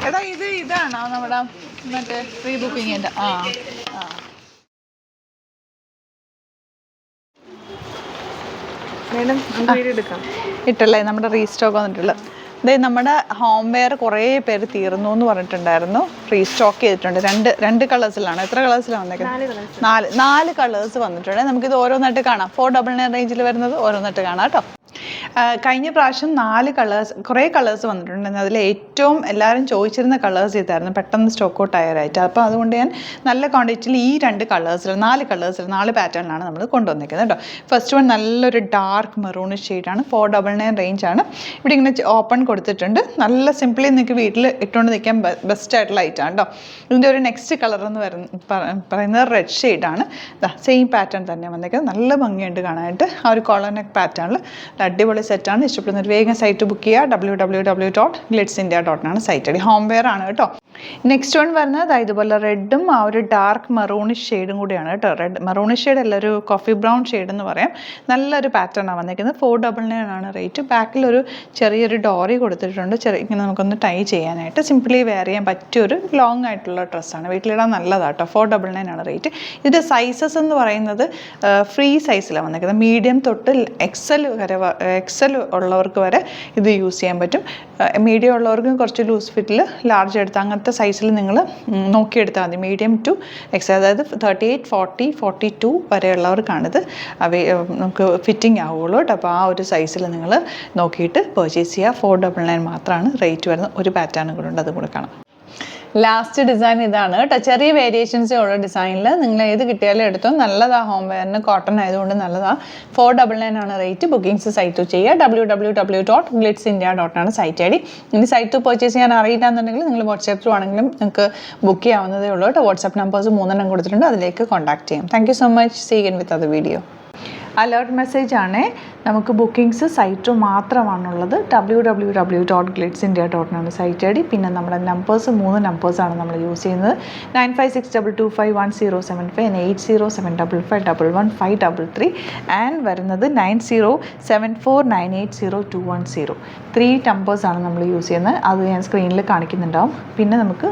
എടാ ഇതാണോ നമ്മുടെ മറ്റേ പ്രീ ബുക്കിങ്ങിൻ്റെ? ആ ആ ഇട്ടല്ലേ നമ്മുടെ റീസ്റ്റോക്ക് വന്നിട്ടുള്ളത്. അതായത് നമ്മുടെ ഹോം വെയർ കുറേ പേര് തീർന്നു എന്ന് പറഞ്ഞിട്ടുണ്ടായിരുന്നു. റീസ്റ്റോക്ക് ചെയ്തിട്ടുണ്ട്. രണ്ട് കളേഴ്സിലാണ്. എത്ര കളേഴ്സിലാണ് വന്നേക്കുന്നത്? നാല് കളേഴ്സ് വന്നിട്ടുണ്ട്. നമുക്കിത് ഓരോന്നായിട്ട് കാണാം. 499 റേഞ്ചിൽ വരുന്നത് ഓരോന്നായിട്ട് കാണാം കേട്ടോ. കഴിഞ്ഞ പ്രാവശ്യം 4 കളേഴ്സ് കുറേ കളേഴ്സ് വന്നിട്ടുണ്ട്. അതിൽ ഏറ്റവും എല്ലാവരും ചോദിച്ചിരുന്ന കളേഴ്സ് ഇതായിരുന്നു, പെട്ടെന്ന് സ്റ്റോക്ക് ഔട്ട് ആയവരായിട്ട്. അപ്പോൾ അതുകൊണ്ട് ഞാൻ നല്ല ക്വാണ്ടിറ്റിയിൽ ഈ 4 കളേഴ്സിൽ 4 പാറ്റേണിലാണ് നമ്മൾ കൊണ്ടുവന്നിരിക്കുന്നത് കേട്ടോ. ഫസ്റ്റ് വൺ നല്ലൊരു ഡാർക്ക് മെറൂണിഷ് ഷെയ്ഡാണ്. 499 റേഞ്ചാണ്. ഇവിടെ ഇങ്ങനെ ഓപ്പൺ കൊടുത്തിട്ടുണ്ട്. നല്ല സിംപിളി നിങ്ങൾക്ക് വീട്ടിൽ ഇട്ടുകൊണ്ട് നിൽക്കാൻ ബെസ്റ്റ് ആയിട്ടുള്ള ഐറ്റാണ് കേട്ടോ. ഇതിൻ്റെ ഒരു നെക്സ്റ്റ് കളർ എന്ന് പറയുന്നത് റെഡ് ഷെയ്ഡാണ്. സെയിം പാറ്റേൺ തന്നെ വന്നിരിക്കുന്നത്. നല്ല ഭംഗിയുണ്ട് കാണാനായിട്ട്. ആ ഒരു കോളർ നെക്ക് പാറ്റേണിൽ അടിപൊളി സെറ്റാണ്. ഇഷ്ടപ്പെടുന്നവർ വേഗം സൈറ്റ് ബുക്ക് ചെയ്യുക. www.glitzindia.com site ID. Home wear ആണ് കേട്ടോ. നെക്സ്റ്റ് വൺ വരുന്നത് ഇതുപോലെ റെഡും ആ ഒരു ഡാർക്ക് മെറൂണിഷ് ഷെയ്ഡും കൂടിയാണ് കേട്ടോ. റെഡ് മെറൂണിഷ് ഷെയ്ഡ് അല്ല, ഒരു കോഫി ബ്രൗൺ ഷെയ്ഡ് എന്ന് പറയാം. നല്ലൊരു പാറ്റേൺ ആണ് വന്നിരിക്കുന്നത്. 499 ആണ് റേറ്റ്. ബാക്കിലൊരു ചെറിയൊരു ഡോറി കൊടുത്തിട്ടുണ്ട്. ഇങ്ങനെ നമുക്കൊന്ന് ടൈ ചെയ്യാനായിട്ട് സിംപ്ലി വെയർ ചെയ്യാൻ പറ്റിയൊരു ലോങ് ആയിട്ടുള്ള ഡ്രസ്സാണ്. വീട്ടിലിടാൻ നല്ലതാണ് കേട്ടോ. 499 ആണ് റേറ്റ്. ഇതിൻ്റെ സൈസസ് എന്ന് പറയുന്നത് ഫ്രീ സൈസിലാണ് വന്നിരിക്കുന്നത്. മീഡിയം തൊട്ട് എക്സൽ ഉള്ളവർക്ക് വരെ ഇത് യൂസ് ചെയ്യാൻ പറ്റും. മീഡിയം ഉള്ളവർക്ക് കുറച്ച് ലൂസ് ഫിറ്റിൽ ലാർജ് എടുത്ത് അങ്ങനത്തെ സൈസിൽ നിങ്ങൾ നോക്കിയെടുത്താൽ മതി. മീഡിയം ടു എക്സൽ, അതായത് 38, 40, 42 വരെയുള്ളവർക്കാണിത് നമുക്ക് ഫിറ്റിംഗ് ആവുള്ളൂ കേട്ടോ. അപ്പോൾ ആ ഒരു സൈസിൽ നിങ്ങൾ നോക്കിയിട്ട് പർച്ചേസ് ചെയ്യുക. 499 മാത്രമാണ് റേറ്റ് വരുന്നത്. ഒരു പാറ്റേൺ കൂടെ ഉണ്ട്, അത് കൂടെ കാണാം. ലാസ്റ്റ് ഡിസൈൻ ഇതാണ് കേട്ടോ. ചെറിയ വേരിയേഷൻസേ ഉള്ള ഡിസൈനിൽ നിങ്ങൾ ഏത് കിട്ടിയാലും എടുത്തോ. നല്ലതാണ്. ഹോം വെയറിന് കോട്ടൺ ആയതുകൊണ്ട് നല്ലതാണ്. 499 ആണ് റേറ്റ്. ബുക്കിംഗ്സ് സൈറ്റ് ചെയ്യുക. www.glitzindia.com ആണ് സൈറ്റ് ഐ ഡി. ഇനി സൈറ്റ് പർച്ചേസ് ചെയ്യാൻ അറിയില്ല എന്നുണ്ടെങ്കിൽ നിങ്ങൾ വാട്സാപ്പ് ത്രൂ ആണെങ്കിലും നിങ്ങൾക്ക് ബുക്ക് ചെയ്യാവുന്നതേ ഉള്ളൂ കേട്ടോ. വാട്സാപ്പ് നമ്പേഴ്സ് 3 കൊടുത്തിട്ടുണ്ട്, അതിലേക്ക് കോൺടാക്ട് ചെയ്യാം. Thank you so much. See you with other video. Alert message ആണ്. നമുക്ക് ബുക്കിംഗ്സ് സൈറ്റ് മാത്രമാണുള്ളത്. www.glitzindia.com ആണ് സൈറ്റ് ഐ ഡി. പിന്നെ നമ്മുടെ നമ്പേഴ്സ് 3 നമ്പേഴ്സാണ് നമ്മൾ യൂസ് ചെയ്യുന്നത്. 9562251075 and 8075551153 ആൻഡ് വരുന്നത് 9074980210. 3 നമ്പേഴ്സാണ് നമ്മൾ യൂസ് ചെയ്യുന്നത്. അത് ഞാൻ സ്ക്രീനിൽ കാണിക്കുന്നുണ്ടാവും. പിന്നെ നമുക്ക്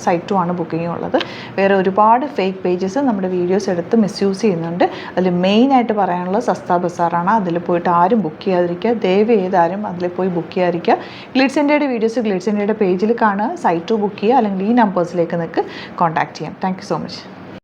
സൈറ്റും ആണ് ബുക്കിംഗ് ഉള്ളത്. വേറെ ഒരുപാട് ഫേക്ക് പേജസ് നമ്മുടെ വീഡിയോസ് എടുത്ത് മിസ്യൂസ് ചെയ്യുന്നുണ്ട്. അതിൽ മെയിനായിട്ട് പറയാനുള്ളത് സസ്ത ബസാറാണ്. അതിൽ പോയിട്ട് ആരും ബുക്ക് ചെയ്യാതിരിക്കുക. ദയവ് ചെയ്താരും അതിൽ പോയി ബുക്ക് ചെയ്യാതിരിക്കുക. ഗ്ലിറ്റ്സ് ഇന്ത്യയുടെ വീഡിയോസ് ഗ്ലിറ്റ്സ് ഇന്ത്യയുടെ പേജിൽ കാണുക. സൈറ്റ് ബുക്ക് ചെയ്യുക. അല്ലെങ്കിൽ ഈ നമ്പേഴ്സിലേക്ക് നിങ്ങൾക്ക് കോൺടാക്ട് ചെയ്യാം. Thank you so much.